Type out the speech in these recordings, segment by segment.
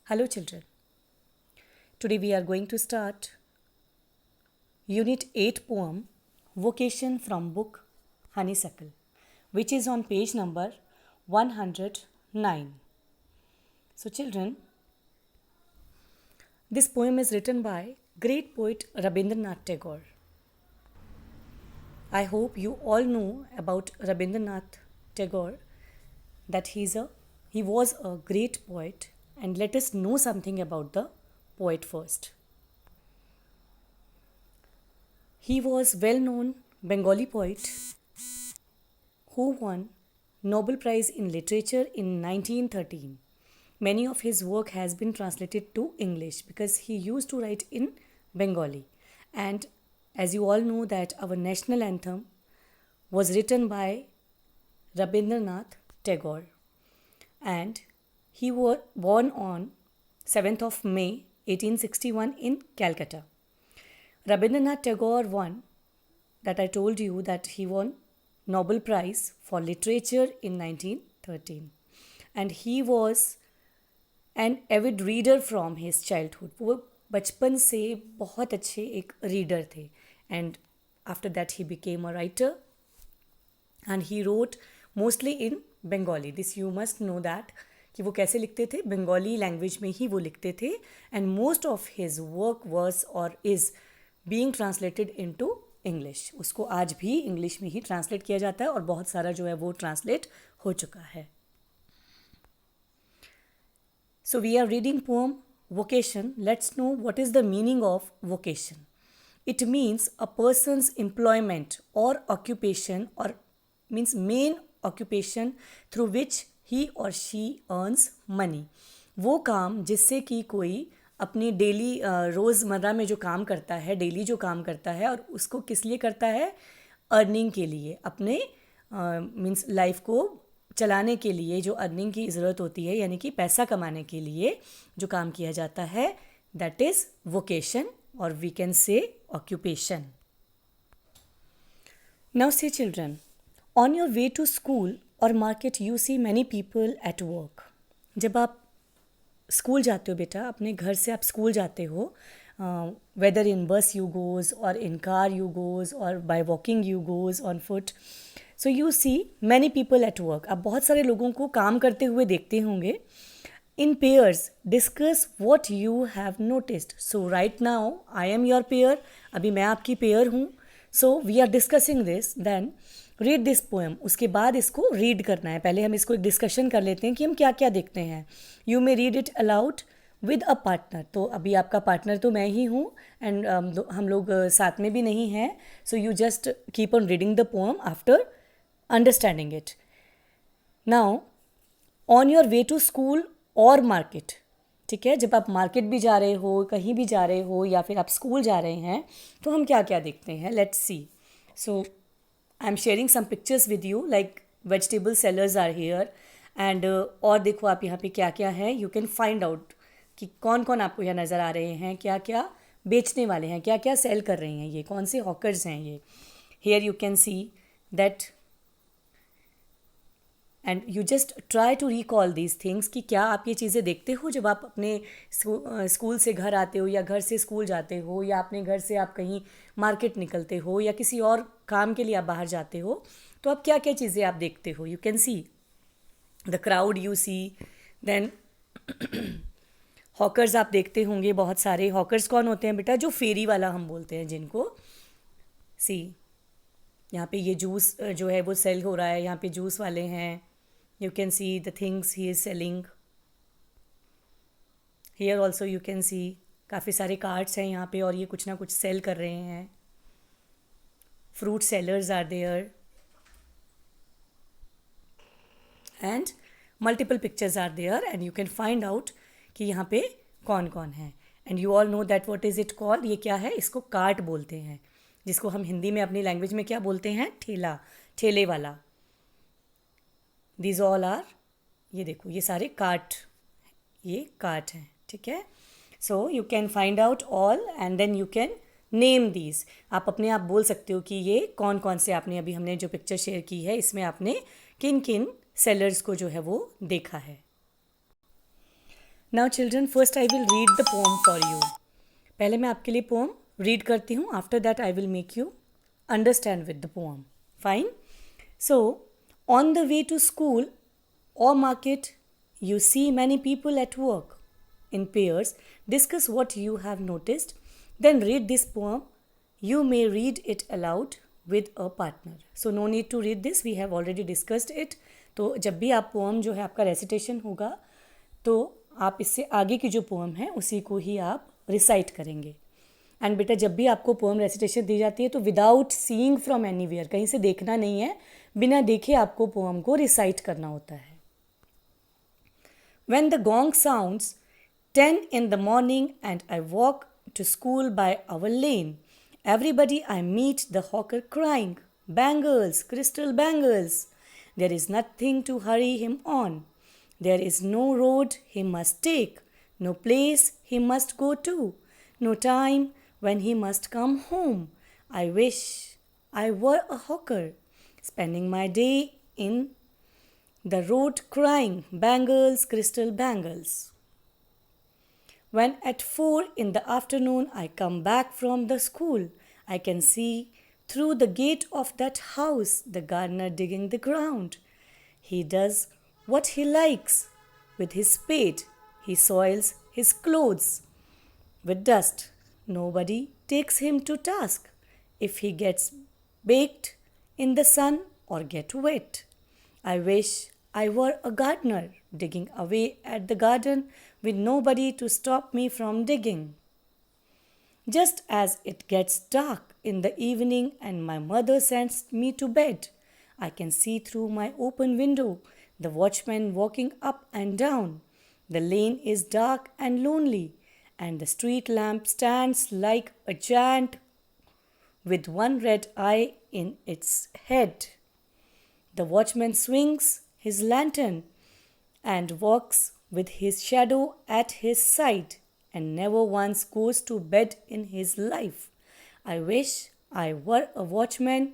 Hello, children. Today we are going to start Unit 8 poem Vocation from book Honeysuckle, which is on page number 109. So, children, this poem is written by great poet Rabindranath Tagore. I hope you all know about Rabindranath Tagore, that he was a great poet, and let us know something about the poet first. He was well-known Bengali poet who won Nobel Prize in Literature in 1913. Many of his work has been translated to English because he used to write in Bengali. And as you all know that our national anthem was written by Rabindranath Tagore, and he was born on 7th of May 1861 in Calcutta. Rabindranath Tagore won, that I told you that he won Nobel Prize for Literature in 1913, and he was an avid reader from his childhood. वो बचपन से बहुत अच्छे एक reader थे, and after that he became a writer and he wrote mostly in Bengali. This you must know that कि वो कैसे लिखते थे, बंगाली लैंग्वेज में ही वो लिखते थे, and most of his work was or is being translated into English. उसको आज भी इंग्लिश में ही ट्रांसलेट किया जाता है और बहुत सारा जो है वो ट्रांसलेट हो चुका है. So we are reading poem Vocation. Let's know what is the meaning of vocation. It means a person's employment or occupation, or means main occupation through which he or she earns money. वो काम जिससे कि कोई अपनी daily रोज़मर्रा में जो काम करता है, डेली जो काम करता है, और उसको किस लिए करता है, अर्निंग के लिए, अपने मीन्स लाइफ को चलाने के लिए जो अर्निंग की ज़रूरत होती है, यानी कि पैसा कमाने के लिए जो काम किया जाता है, दैट इज़ वोकेशन, और we can say occupation. Now say children, on your way to school और market you see many people at work. जब आप स्कूल जाते हो बेटा, अपने घर से आप स्कूल जाते हो, वेदर इन बस यू गोज़ और इन कार यू गोज़ और by walking you goes on foot, so you see many people at work. आप बहुत सारे लोगों को काम करते हुए देखते होंगे. In pairs discuss what you have noticed. So right now I am your pair. अभी मैं आपकी पेयर हूँ. So we are discussing this. Then read this poem. उसके बाद इसको रीड करना है. पहले हम इसको एक डिस्कशन कर लेते हैं कि हम क्या क्या देखते हैं. You may read it allowed with a partner. तो अभी आपका पार्टनर तो मैं ही हूँ, एंड हम लोग साथ में भी नहीं हैं. So you just keep on reading the poem after understanding it. Now on your way to school और मार्केट. ठीक है, जब आप मार्केट भी जा रहे हो, कहीं भी जा रहे हो, या फिर आप स्कूल जा रहे हैं, तो हम क्या क्या देखते हैं, let's see. So I am sharing some pictures with you, like vegetable sellers are here, and और देखो आप यहाँ पे क्या क्या है. यू कैन फाइंड आउट कि कौन कौन आपको यहाँ नज़र आ रहे हैं, क्या क्या बेचने वाले हैं, क्या क्या सेल कर रहे हैं, ये कौन से हॉकर्स हैं ये. Here you can see that, and you just try to recall these things कि क्या आप ये चीज़ें देखते हो जब आप अपने स्कूल से घर आते हो, या घर से स्कूल जाते हो, या अपने घर से आप कहीं मार्केट निकलते हो, या किसी और काम के लिए आप बाहर जाते हो, तो आप क्या क्या चीज़ें आप देखते हो. You can see the crowd you see. Then hawkers आप देखते होंगे बहुत सारे. हॉकर्स कौन होते हैं बेटा, जो फेरी वाला हम बोलते हैं जिनको. सी यहाँ पे ये जूस जो है वो सेल हो रहा है, यहाँ पे जूस वाले हैं. You can see the things he is selling. Here also you can see काफ़ी सारे कार्ट्स हैं यहाँ पे, और ये कुछ ना कुछ सेल कर रहे हैं. Fruit sellers are there. And multiple pictures are there, and you can find out कि यहाँ पे कौन कौन है. And you all know that what is it called. ये क्या है, इसको कार्ट बोलते हैं, जिसको हम हिंदी में अपनी लैंग्वेज में क्या बोलते हैं, ठेला, ठेले वाला. दीज ऑल आर, ये देखो ये सारे कार्ट, ये कार्ट हैं. ठीक है, so you can find out all and then you can name these. आप अपने आप बोल सकते हो कि ये कौन कौन से आपने, अभी हमने जो पिक्चर शेयर की है इसमें आपने किन किन सेलर्स को जो है वो देखा है. Now children, first I will read the poem for you. पहले मैं आपके लिए पोम रीड करती हूँ. After that I will make you understand with the poem. Fine. So on the way to school or market, you see many people at work. In pairs, discuss what you have noticed. Then read this poem. You may read it aloud with a partner. So no need to read this. We have already discussed it. तो जब भी आप pome जो है आपका recitation होगा तो आप इससे आगे की जो पोम है उसी को ही आप रिसाइट करेंगे. एंड बेटा जब भी आपको पोम रेसिटेशन दी जाती है तो विदाउट सीइंग फ्रॉम एनीवेयर, कहीं से देखना नहीं है, बिना देखे आपको पोम को रिसाइट करना होता है. When the gong sounds 10 in the morning and I walk to school by our lane, everybody I meet the hawker crying, "Bangles, crystal bangles." There is nothing to hurry him on. There is no road he must take, no place he must go to, no time when he must come home. I wish I were a hawker, spending my day in the road crying, "Bangles, crystal bangles." When at 4 in the afternoon I come back from the school, I can see through the gate of that house the gardener digging the ground. He does what he likes with his spade. He soils his clothes with dust. Nobody takes him to task if he gets baked in the sun or get wet. I wish I were a gardener digging away at the garden with nobody to stop me from digging. Just as it gets dark in the evening and my mother sends me to bed, I can see through my open window the watchman walking up and down. The lane is dark and lonely, and the street lamp stands like a giant with one red eye in its head. The watchman swings his lantern and walks with his shadow at his side and never once goes to bed in his life. I wish I were a watchman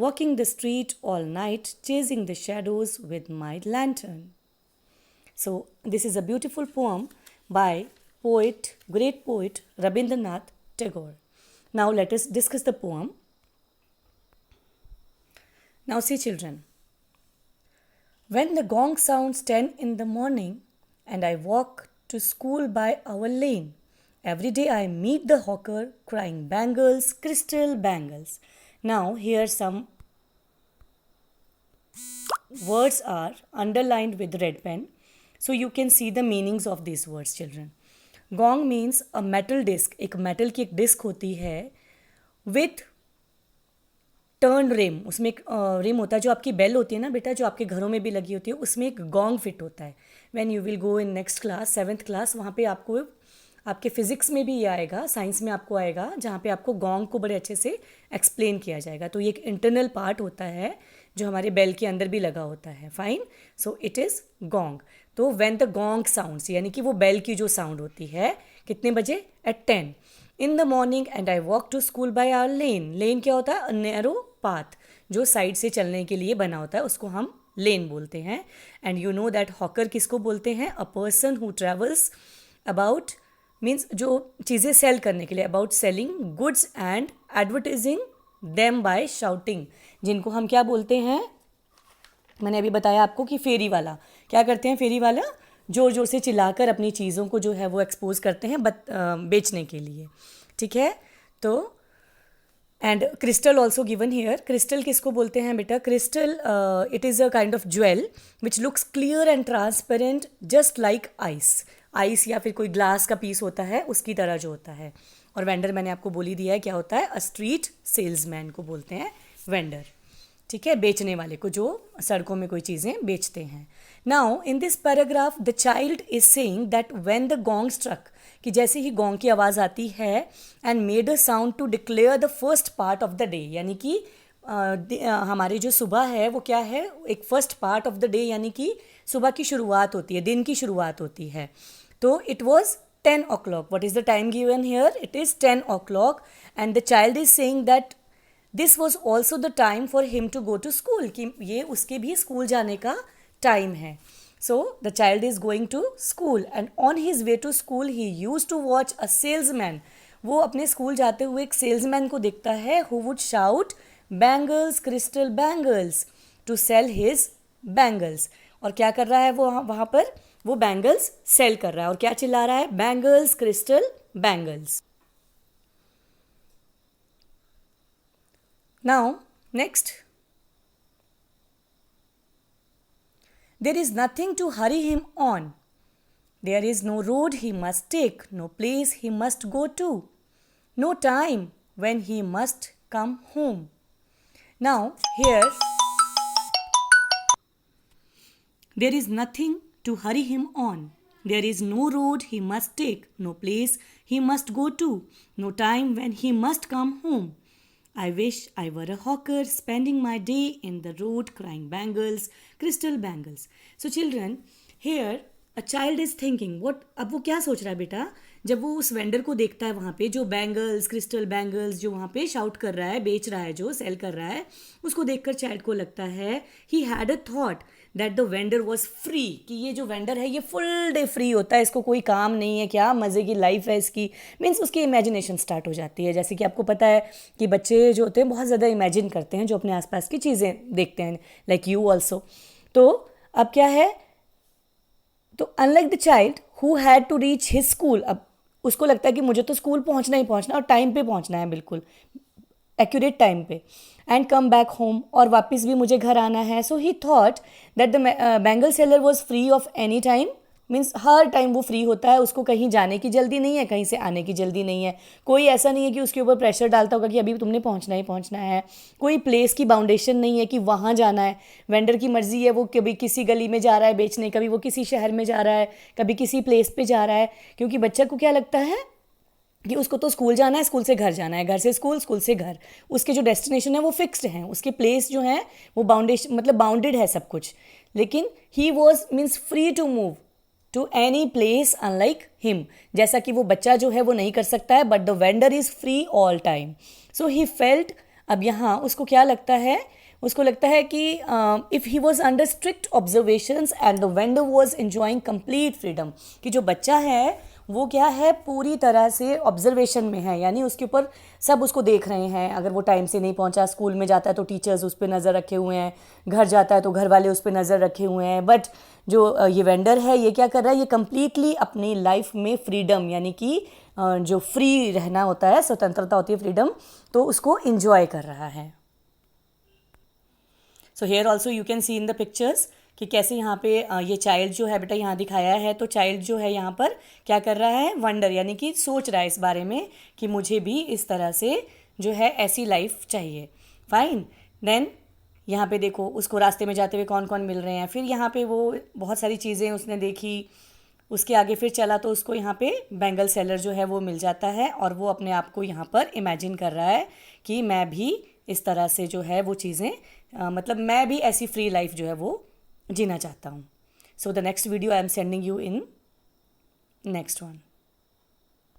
walking the street all night chasing the shadows with my lantern. So this is a beautiful poem by great poet Rabindranath Tagore. Now let us discuss the poem. Now see children. When the gong sounds 10 in the morning and I walk to school by our lane, every day I meet the hawker crying, "Bangles, crystal bangles." Now here some words are underlined with red pen, so you can see the meanings of these words children. Gong means a metal disc. एक metal की एक disc होती है with turn rim. उसमें एक rim होता है, जो आपकी बेल होती है ना बेटा, जो आपके घरों में भी लगी होती है, उसमें एक गोंग फिट होता है. When you will go in next class 7th class, वहाँ पे आपको आपके फिजिक्स में भी ये आएगा, साइंस में आपको आएगा, जहाँ पे आपको गोंग को बड़े अच्छे से एक्सप्लेन किया जाएगा. तो ये एक इंटरनल पार्ट होता है जो हमारे बेल के अंदर भी लगा होता है. Fine. So it is gong. तो व्हेन द गोंग साउंड्स, यानी कि वो बेल की जो साउंड होती है, कितने बजे? At 10 in the morning and I walk to school by our lane. Lane क्या होता है? नैरो पाथ, जो साइड से चलने के लिए बना होता है, उसको हम लेन बोलते हैं. And you know that hawker किसको बोलते हैं? A person who travels about, means जो चीज़ें सेल करने के लिए, about selling goods and advertising them by shouting, जिनको हम क्या बोलते हैं? मैंने अभी बताया आपको कि फेरी वाला क्या करते हैं. फेरी वाला जोर जोर से चिल्लाकर अपनी चीज़ों को जो है वो एक्सपोज करते हैं बेचने के लिए. ठीक है. तो and crystal also given here. Crystal किसको बोलते हैं बेटा? Crystal it is a kind of jewel which looks clear and transparent just like ice. Ice या फिर कोई ग्लास का पीस होता है, उसकी तरह जो होता है. और वेंडर मैंने आपको बोली दिया है क्या होता है? अ स्ट्रीट सेल्समैन को बोलते हैं वेंडर. ठीक है, बेचने वाले को, जो सड़कों में कोई चीज़ें बेचते हैं. Now in this paragraph the child is saying that when the gong struck, कि जैसे ही गोंग की आवाज़ आती है, and made a sound to declare the first part of the day, यानी कि हमारी जो सुबह है वो क्या है? एक first part of the day, यानी कि सुबह की शुरुआत होती है, दिन की शुरुआत होती है. तो it was 10 o'clock. What is the time given here? It is 10 o'clock and the child is saying that this was also the time for him to go to school, कि ये उसके भी स्कूल जाने का टाइम है. So the child is going to school and on his way to school he used to watch a salesman. वो अपने school जाते हुए एक सेल्समैन को देखता है who would shout bangles crystal bangles to sell his bangles. और क्या कर रहा है वो वहाँ पर वो बैंगल्स सेल कर रहा है और क्या चिल्ला रहा है bangles crystal bangles. Now next. There is nothing to hurry him on. There is no road he must take, no place he must go to, no time when he must come home. Now, here, there is nothing to hurry him on. There is no road he must take, no place he must go to, no time when he must come home. I wish I were a hawker spending my day in the road crying bangles, crystal bangles. So children, here a child is thinking what. अब वो क्या सोच रहा है बेटा जब वो उस वेंडर को देखता है वहाँ पे जो बैंगल्स क्रिस्टल बैंगल्स जो वहाँ पे शाउट कर रहा है बेच रहा है जो सेल कर रहा है उसको देखकर चाइल्ड को लगता है he had a thought that the vendor was free कि ये जो वेंडर है ये फुल डे फ्री होता है इसको कोई काम नहीं है क्या मज़े की लाइफ है इसकी. मीन्स उसकी इमेजिनेशन स्टार्ट हो जाती है. जैसे कि आपको पता है कि बच्चे जो होते हैं बहुत ज़्यादा इमेजिन करते हैं जो अपने आसपास की चीज़ें देखते हैं लाइक यू ऑल्सो. तो अब क्या है तो unlike the child who had to reach his school अब उसको लगता है कि मुझे तो स्कूल पहुंचना ही पहुंचना और टाइम पे पहुंचना है बिल्कुल एक्यूरेट टाइम पे एंड कम बैक होम और वापस भी मुझे घर आना है. So he thought that the bangle seller was free of any time. Means हर टाइम वो फ्री होता है उसको कहीं जाने की जल्दी नहीं है कहीं से आने की जल्दी नहीं है. कोई ऐसा नहीं है कि उसके ऊपर प्रेशर डालता होगा कि अभी तुमने पहुंचना ही पहुंचना है. कोई प्लेस की बाउंडेशन नहीं है कि वहाँ जाना है. वेंडर की मर्जी है वो कभी किसी गली में जा रहा है बेचने कभी वो किसी शहर में जा रहा है कभी किसी प्लेस पे जा रहा है क्योंकि बच्चा को क्या लगता है कि उसको तो स्कूल जाना है स्कूल से घर जाना है घर से स्कूल स्कूल से घर. उसके जो डेस्टिनेशन है वो फिक्स्ड हैं उसके प्लेस जो हैं वो बाउंडेशन मतलब बाउंडेड है सब कुछ. लेकिन he was means free to move to any place unlike him. जैसा कि वो बच्चा जो है वो नहीं कर सकता है but the vendor is free all time. So he felt अब यहाँ उसको क्या लगता है उसको लगता है कि if he was under strict observations and the vendor was enjoying complete freedom कि जो बच्चा है वो क्या है पूरी तरह से ऑब्जर्वेशन में है यानी उसके ऊपर सब उसको देख रहे हैं. अगर वो टाइम से नहीं पहुंचा स्कूल में जाता है तो टीचर्स उस पर नज़र रखे हुए हैं घर जाता है तो घर वाले उस पर नज़र रखे हुए हैं. बट जो ये वेंडर है ये क्या कर रहा है ये कम्प्लीटली अपनी लाइफ में फ्रीडम यानी कि जो फ्री रहना होता है स्वतंत्रता होती है फ्रीडम तो उसको इन्जॉय कर रहा है. So here also you can C in the pictures कि कैसे यहाँ पे ये चाइल्ड जो है बेटा यहाँ दिखाया है. तो चाइल्ड जो है यहाँ पर क्या कर रहा है वंडर यानी कि सोच रहा है इस बारे में कि मुझे भी इस तरह से जो है ऐसी लाइफ चाहिए. फाइन. देन यहाँ पे देखो उसको रास्ते में जाते हुए कौन कौन मिल रहे हैं. फिर यहाँ पे वो बहुत सारी चीज़ें उसने देखी. उसके आगे फिर चला तो उसको यहाँ पे बैंगल सेलर जो है वो मिल जाता है और वो अपने आप को यहाँ पर इमेजिन कर रहा है कि मैं भी इस तरह से जो है वो चीज़ें मतलब मैं भी ऐसी फ्री लाइफ जो है वो जीना चाहता हूँ. So the next video I am sending you in next one.